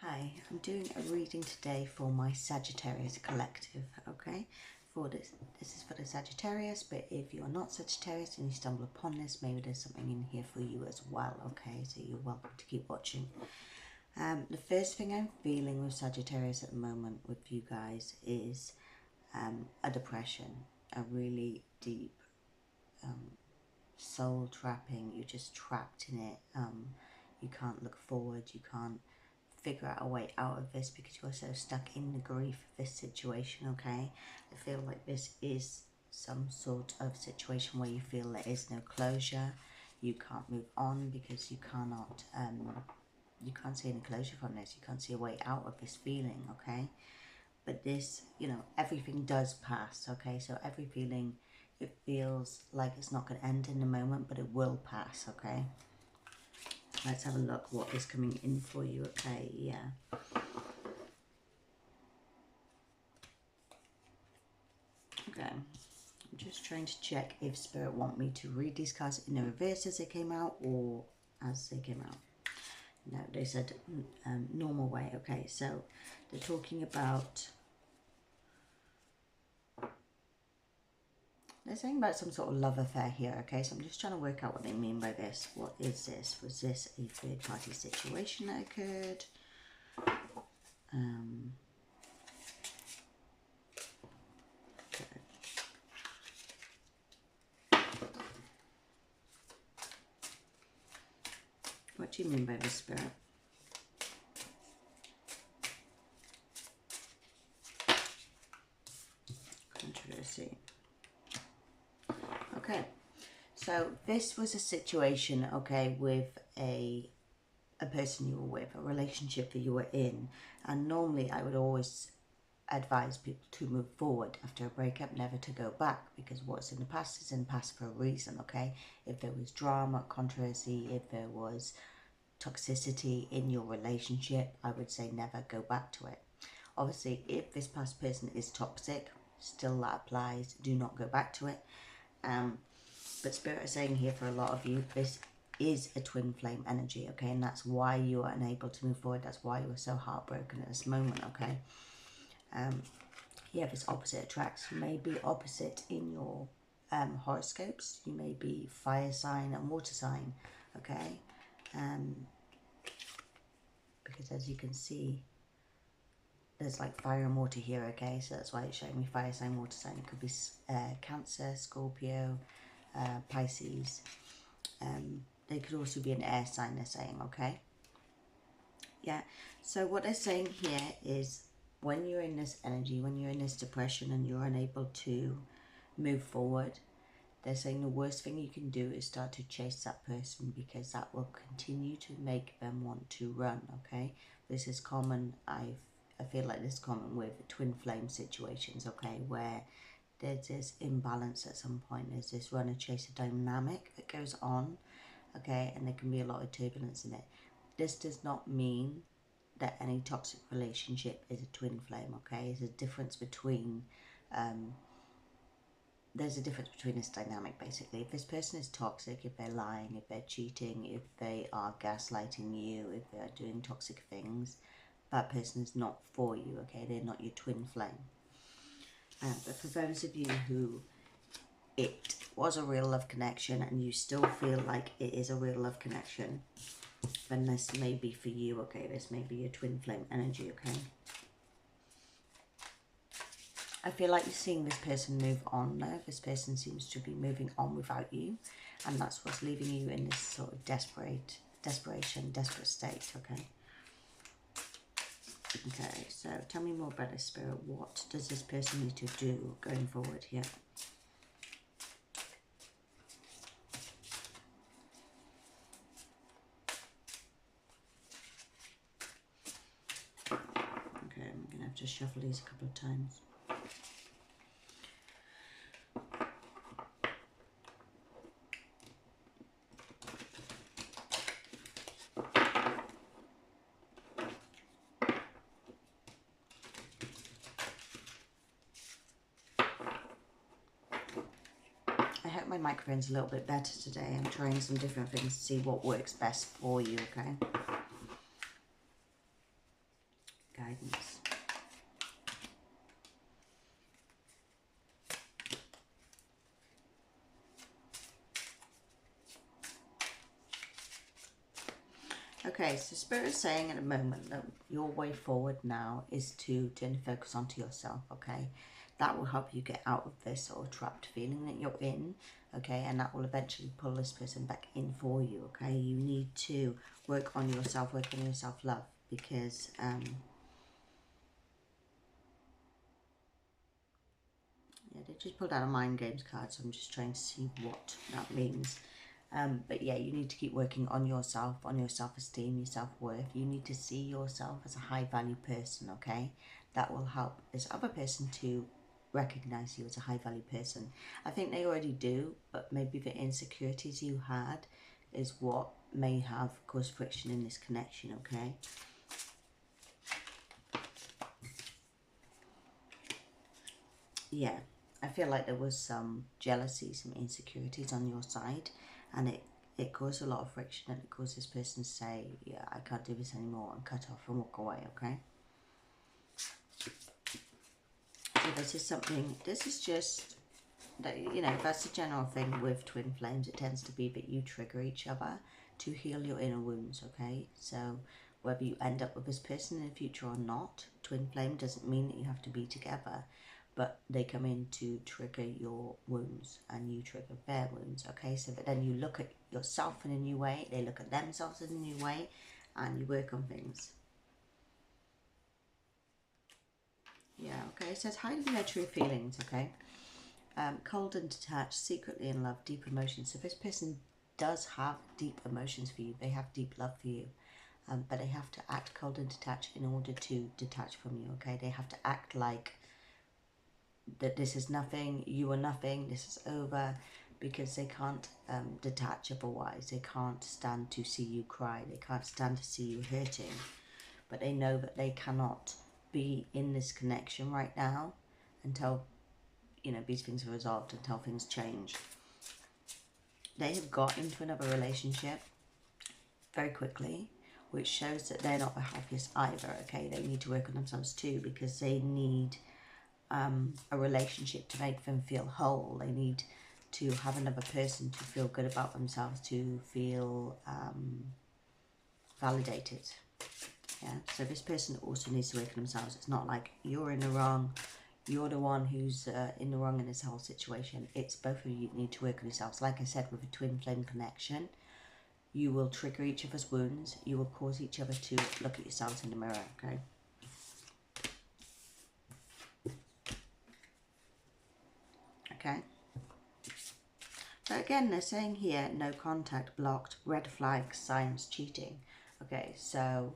Hi, I'm doing a reading today for my Sagittarius collective, okay? This is for the Sagittarius, but if you're not Sagittarius and you stumble upon this, maybe there's something in here for you as well, okay? So you're welcome to keep watching. The first thing I'm feeling with Sagittarius at the moment with you guys is a depression, a really deep soul trapping. You're just trapped in it. You can't look forward, you can't figure out a way out of this because you're so stuck in the grief of this situation, okay? I feel like this is some sort of situation where you feel there is no closure, you can't move on because you cannot, you can't see any closure from this, you can't see a way out of this feeling, okay? But this, you know, everything does pass, okay? So every feeling, it feels like it's not going to end in the moment, but it will pass, okay? Let's have a look what is coming in for you, okay? Yeah. Okay. I'm just trying to check if Spirit want me to read these cards in the reverse as they came out or as they came out. No, they said normal way. Okay, so they're talking about... They're saying about some sort of love affair here, okay? So I'm just trying to work out what they mean by this. What is this? Was this a third-party situation that occurred? Okay. What do you mean by this, Spirit? Controversy. Okay. So this was a situation, okay, with a person you were with, a relationship that you were in, and normally I would always advise people to move forward after a breakup, never to go back, because what's in the past is in the past for a reason, okay? If there was drama, controversy, if there was toxicity in your relationship, I would say never go back to it. Obviously, if this past person is toxic, still that applies, do not go back to it. But Spirit is saying here for a lot of you, this is a twin flame energy, okay? And that's why you are unable to move forward. That's why you are so heartbroken at this moment, okay? Yeah, this opposite attracts. You may be opposite in your horoscopes. You may be fire sign and water sign, okay? Because as you can see, there's like fire and water here, okay? So that's why it's showing me fire sign, water sign. It could be Cancer, Scorpio, Pisces. They could also be an air sign, they're saying, okay? Yeah, so what they're saying here is when you're in this energy, when you're in this depression and you're unable to move forward, they're saying the worst thing you can do is start to chase that person, because that will continue to make them want to run, okay? This is common, I feel like this is common with twin flame situations, okay, where there's this imbalance at some point. There's this runner-chaser dynamic that goes on, okay, and there can be a lot of turbulence in it. This does not mean that any toxic relationship is a twin flame, okay? There's a difference between, there's a difference between this dynamic, basically. If this person is toxic, if they're lying, if they're cheating, if they are gaslighting you, if they are doing toxic things, that person is not for you, okay? They're not your twin flame. But for those of you who it was a real love connection and you still feel like it is a real love connection, then this may be for you, okay? This may be your twin flame energy, okay? I feel like you're seeing this person move on now. This person seems to be moving on without you, and that's what's leaving you in this sort of desperate state, okay? Okay, so tell me more about this, Spirit. What does this person need to do going forward here? Okay, I'm going to have to shuffle these a couple of times. I hope my microphone's a little bit better today. I'm trying some different things to see what works best for you, okay? guidance. Okay, so Spirit is saying at the moment that your way forward now is to turn focus onto yourself, okay? That will help you get out of this sort of trapped feeling that you're in, okay? And that will eventually pull this person back in for you, okay? You need to work on yourself, work on your self-love, because yeah, they just pulled out a Mind Games card, so I'm just trying to see what that means. But yeah, you need to keep working on yourself, on your self-esteem, your self-worth. You need to see yourself as a high-value person, okay? That will help this other person to recognize you as a high-value person. I think they already do, but maybe the insecurities you had is what may have caused friction in this connection, okay? Yeah, I feel like there was some jealousy, some insecurities on your side, and it caused a lot of friction, and it caused this person to say, yeah, I can't do this anymore, and cut off and walk away, okay? So this is something, this is just, that, you know, that's a general thing with twin flames. It tends to be that you trigger each other to heal your inner wounds, okay? So whether you end up with this person in the future or not, twin flame doesn't mean that you have to be together, but they come in to trigger your wounds and you trigger their wounds, okay? So that then you look at yourself in a new way, they look at themselves in a new way, and you work on things. Yeah, okay, it says hiding their true feelings, okay? Cold and detached, secretly in love, deep emotions. So this person does have deep emotions for you. They have deep love for you. But they have to act cold and detached in order to detach from you, okay? They have to act like that this is nothing, you are nothing, this is over, because they can't detach otherwise. They can't stand to see you cry. They can't stand to see you hurting. But they know that they cannot be in this connection right now until, you know, these things are resolved, until things change. They have got into another relationship very quickly, which shows that they're not the happiest either, okay? They need to work on themselves too, because they need a relationship to make them feel whole. They need to have another person to feel good about themselves, to feel validated. Yeah, so this person also needs to work on themselves. It's not like you're in the wrong, you're the one who's in the wrong in this whole situation. It's both of you need to work on yourselves. Like I said, with a twin flame connection, you will trigger each other's wounds. You will cause each other to look at yourselves in the mirror, okay? Okay. So again, they're saying here, no contact, blocked, red flag, signs, cheating. Okay, so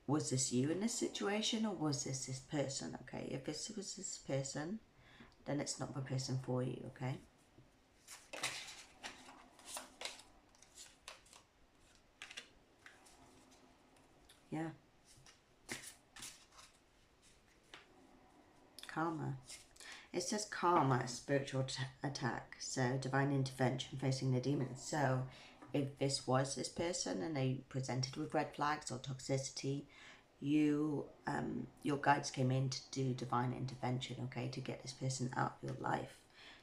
was this you in this situation, or was this person? Okay, if this was this person, then it's not the person for you, okay? Yeah. Karma. It says karma, spiritual attack, so divine intervention, facing the demons. So if this was this person and they presented with red flags or toxicity, you your guides came in to do divine intervention, okay, to get this person out of your life.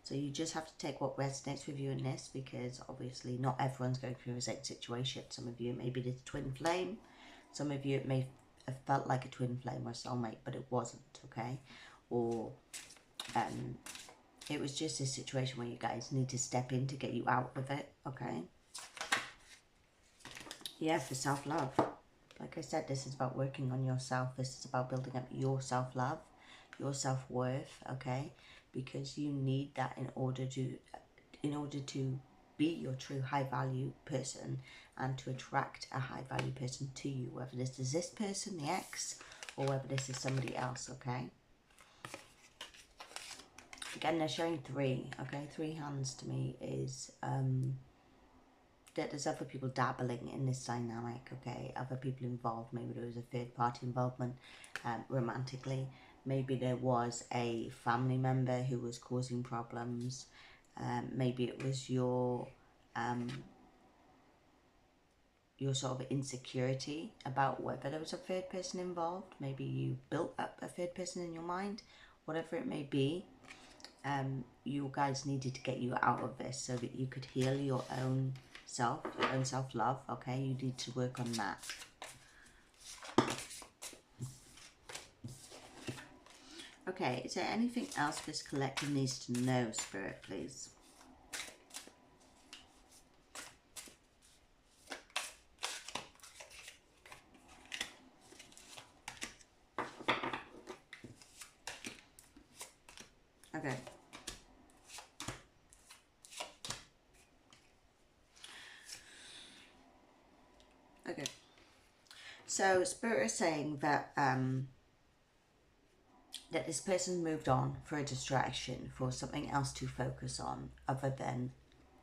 So you just have to take what resonates with you in this, because obviously not everyone's going through the same situation. Some of you maybe did a twin flame, some of you it may have felt like a twin flame or a soulmate, but it wasn't, okay? Or it was just a situation where you guys need to step in to get you out of it, okay? Yeah, for self-love. Like I said, this is about working on yourself. This is about building up your self-love, your self-worth, okay? Because you need that in order to be your true high-value person and to attract a high-value person to you, whether this is this person, the ex, or whether this is somebody else, okay? Again, they're showing three, okay? 3 hands to me is that there's other people dabbling in this dynamic, okay? Other people involved. Maybe there was a third party involvement romantically. Maybe there was a family member who was causing problems. Maybe it was your your sort of insecurity about whether there was a third person involved. Maybe you built up a third person in your mind, whatever it may be. You guys needed to get you out of this so that you could heal your own self, your own self-love, okay? You need to work on that. Okay, is there anything else this collective needs to know, Spirit, please? Okay. Okay. So Spirit is saying that that this person moved on for a distraction, for something else to focus on other than,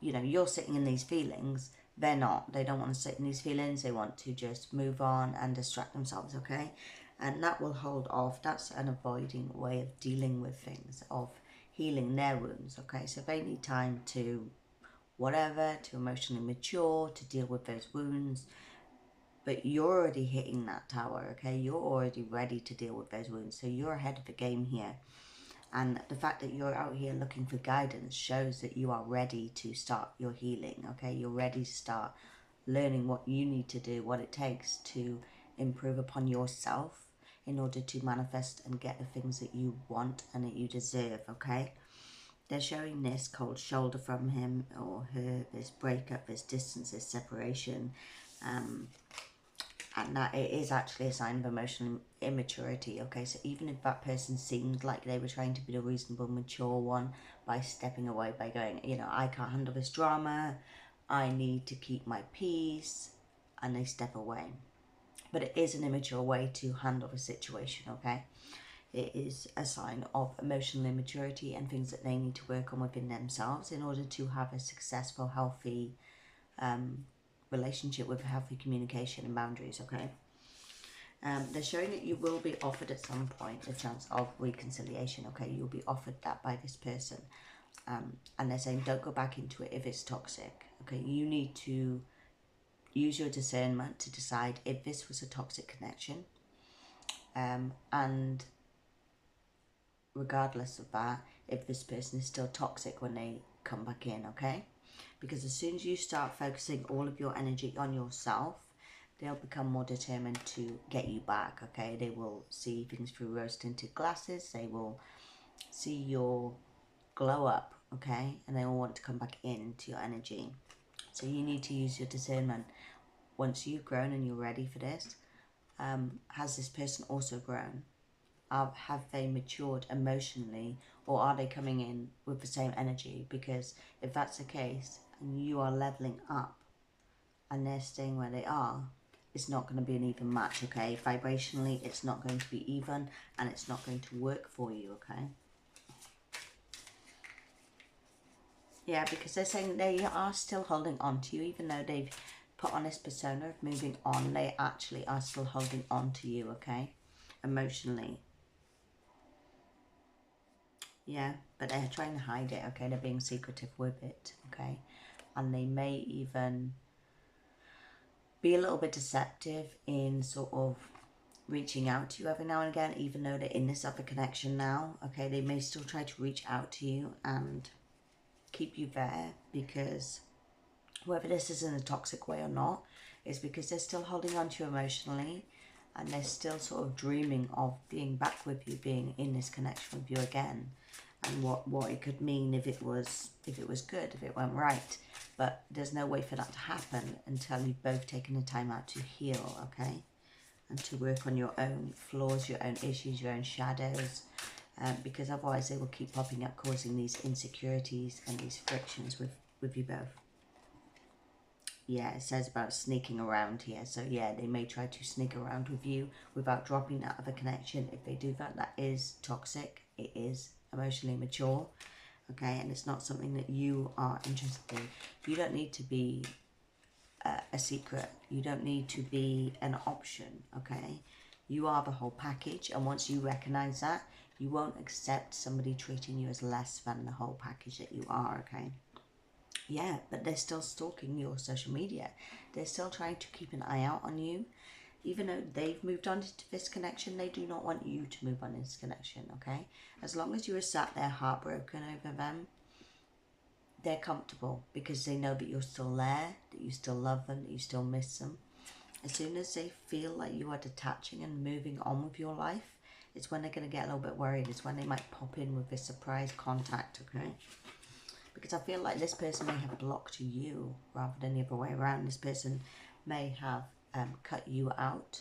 you know, you're sitting in these feelings. They're not. They don't want to sit in these feelings. They want to just move on and distract themselves, okay? And that will hold off. That's an avoiding way of dealing with things, of healing their wounds, okay? So they need time to whatever, to emotionally mature, to deal with those wounds. But you're already hitting that tower, okay? You're already ready to deal with those wounds. So you're ahead of the game here. And the fact that you're out here looking for guidance shows that you are ready to start your healing, okay? You're ready to start learning what you need to do, what it takes to improve upon yourself in order to manifest and get the things that you want and that you deserve, okay? They're showing this cold shoulder from him or her, this breakup, this distance, this separation. And that it is actually a sign of emotional immaturity, okay? So even if that person seemed like they were trying to be the reasonable, mature one by stepping away, by going, you know, I can't handle this drama, I need to keep my peace, and they step away. But it is an immature way to handle the situation, okay? It is a sign of emotional immaturity and things that they need to work on within themselves in order to have a successful, healthy relationship with healthy communication and boundaries, okay? They're showing that you will be offered at some point a chance of reconciliation, okay? You'll be offered that by this person. And they're saying don't go back into it if it's toxic, okay? You need to use your discernment to decide if this was a toxic connection. And regardless of that, if this person is still toxic when they come back in, okay? Because as soon as you start focusing all of your energy on yourself, they'll become more determined to get you back, okay? They will see things through rose-tinted glasses. They will see your glow up, okay? And they will want to come back into your energy. So you need to use your discernment. Once you've grown and you're ready for this, has this person also grown? Have they matured emotionally, or are they coming in with the same energy? Because if that's the case and you are leveling up and they're staying where they are, it's not going to be an even match, okay? Vibrationally, it's not going to be even, and it's not going to work for you, okay? Yeah, because they're saying they are still holding on to you, even though they've put on this persona of moving on, they actually are still holding on to you, okay? Emotionally. Yeah, but they're trying to hide it, okay? They're being secretive with it, okay? And they may even be a little bit deceptive in sort of reaching out to you every now and again, even though they're in this other connection now, okay? They may still try to reach out to you and keep you there, because whether this is in a toxic way or not, is because they're still holding on to you emotionally, and they're still sort of dreaming of being back with you, being in this connection with you again, and what it could mean if it was good, if it went right. But there's no way for that to happen until you've both taken the time out to heal, okay? And to work on your own flaws, your own issues, your own shadows, because otherwise they will keep popping up, causing these insecurities and these frictions with you both. Yeah, it says about sneaking around here. So yeah, they may try to sneak around with you without dropping that other connection. If they do that, that is toxic. It is emotionally mature, okay? And it's not something that you are interested in. You don't need to be a secret. You don't need to be an option, okay? You are the whole package, and once you recognize that, you won't accept somebody treating you as less than the whole package that you are, okay? Yeah, but they're still stalking your social media. They're still trying to keep an eye out on you. Even though they've moved on to this connection, they do not want you to move on in this connection, okay? As long as you are sat there heartbroken over them, they're comfortable because they know that you're still there, that you still love them, that you still miss them. As soon as they feel like you are detaching and moving on with your life, it's when they're going to get a little bit worried. It's when they might pop in with a surprise contact, okay? Because I feel like this person may have blocked you rather than the other way around. This person may have cut you out,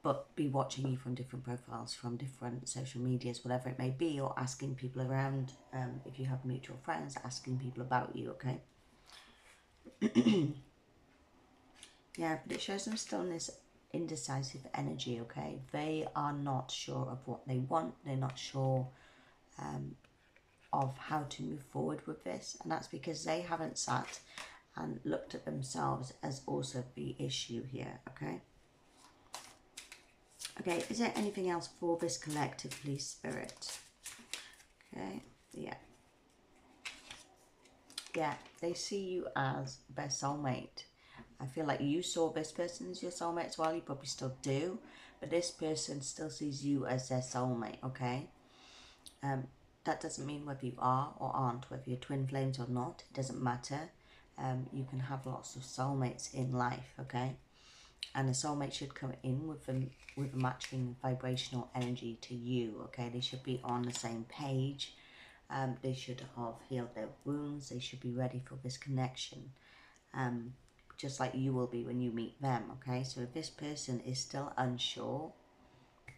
but be watching you from different profiles, from different social medias, whatever it may be, or asking people around, if you have mutual friends, asking people about you, okay? Yeah, but it shows them still in this indecisive energy, okay? They are not sure of what they want. They're not sure of how to move forward with this. And that's because they haven't sat and looked at themselves as also the issue here, okay? Okay, is there anything else for this collective, please, Spirit? Okay, yeah. Yeah, they see you as their soulmate. I feel like you saw this person as your soulmate as well. You probably still do. But this person still sees you as their soulmate, okay? That doesn't mean whether you are or aren't, whether you're twin flames or not. It doesn't matter. You can have lots of soulmates in life, okay? And a soulmate should come in with a matching vibrational energy to you, okay? They should be on the same page. They should have healed their wounds. They should be ready for this connection, just like you will be when you meet them, okay? So if this person is still unsure,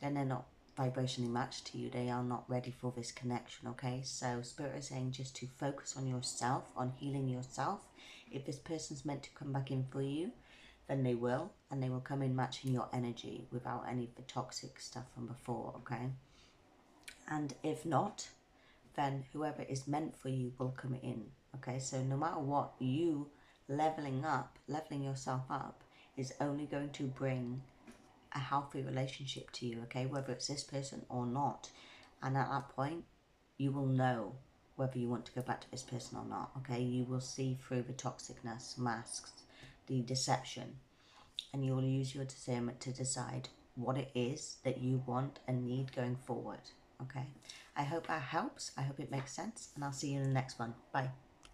then they're not vibrationally matched to you. They are not ready for this connection, okay? So Spirit is saying just to focus on yourself, on healing yourself. If this person's meant to come back in for you, then they will, and they will come in matching your energy without any of the toxic stuff from before, okay? And if not, then whoever is meant for you will come in, okay? So no matter what, you leveling yourself up is only going to bring a healthy relationship to you, okay? Whether it's this person or not. And at that point, you will know whether you want to go back to this person or not, okay? You will see through the toxicness, masks, the deception, and you will use your discernment to decide what it is that you want and need going forward, okay? I hope that helps. I hope it makes sense, and I'll see you in the next one. Bye.